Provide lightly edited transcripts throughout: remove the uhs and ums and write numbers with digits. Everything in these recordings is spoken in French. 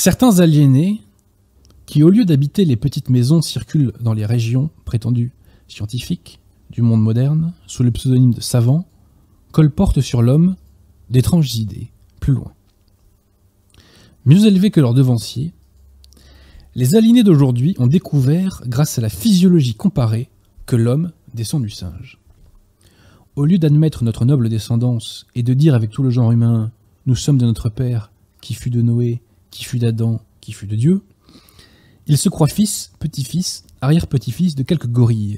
Certains aliénés, qui au lieu d'habiter les petites maisons circulent dans les régions prétendues scientifiques du monde moderne, sous le pseudonyme de savants, colportent sur l'homme d'étranges idées, plus loin. Mieux élevés que leurs devanciers, les aliénés d'aujourd'hui ont découvert, grâce à la physiologie comparée, que l'homme descend du singe. Au lieu d'admettre notre noble descendance et de dire avec tout le genre humain « nous sommes de notre père, qui fut de Noé, qui fut d'Adam, qui fut de Dieu », ils se croient fils, petit-fils, arrière-petit-fils de quelques gorilles,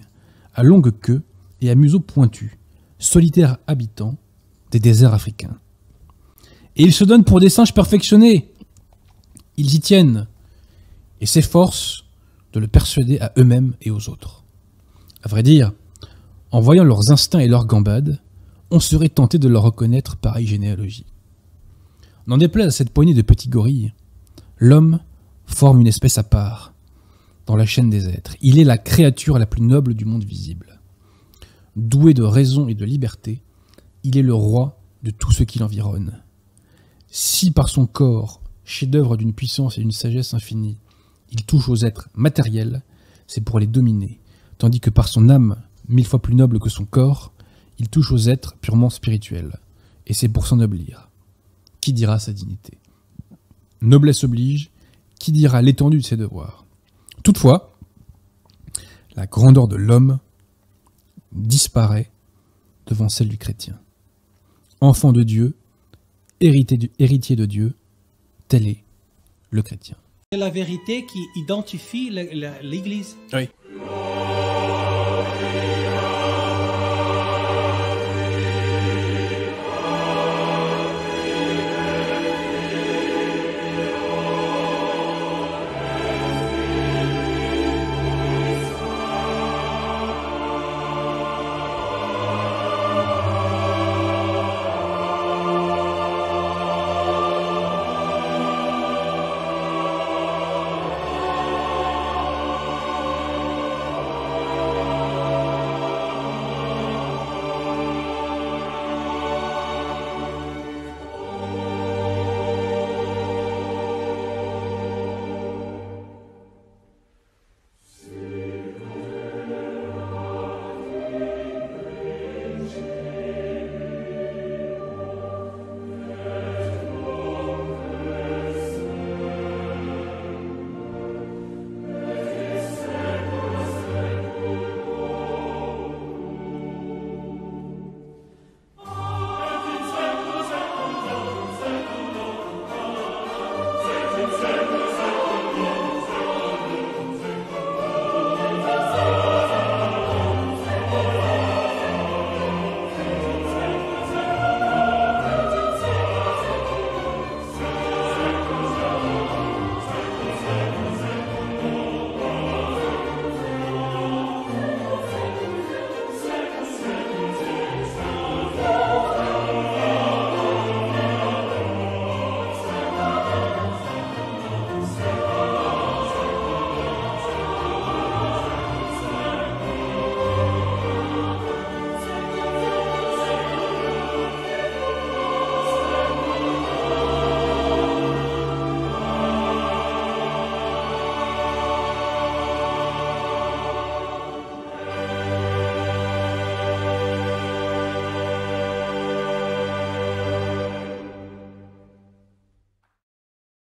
à longue queue et à museau pointu, solitaires habitants des déserts africains. Et ils se donnent pour des singes perfectionnés. Ils y tiennent et s'efforcent de le persuader à eux-mêmes et aux autres. À vrai dire, en voyant leurs instincts et leurs gambades, on serait tenté de leur reconnaître pareille généalogie. N'en déplaise à cette poignée de petits gorilles, l'homme forme une espèce à part dans la chaîne des êtres. Il est la créature la plus noble du monde visible. Doué de raison et de liberté, il est le roi de tout ce qui l'environne. Si par son corps, chef-d'œuvre d'une puissance et d'une sagesse infinie, il touche aux êtres matériels, c'est pour les dominer, tandis que par son âme, 1000 fois plus noble que son corps, il touche aux êtres purement spirituels, et c'est pour s'ennoblir. Qui dira sa dignité? Noblesse oblige, qui dira l'étendue de ses devoirs? Toutefois, la grandeur de l'homme disparaît devant celle du chrétien. Enfant de Dieu, héritier de Dieu, tel est le chrétien. C'est la vérité qui identifie l'Église. Oui.